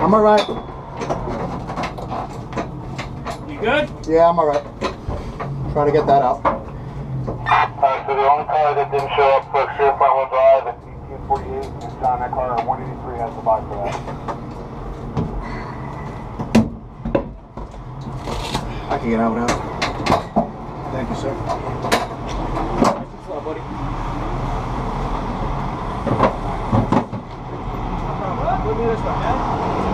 I'm alright. You good? Yeah, I'm alright. Try to get that out. So the only car that didn't show up for sure front-wheel drive is EQ48. It's John, that car 183 has to buy for that. I can get out now. Thank you, sir. What's up, buddy? Look at this one, man.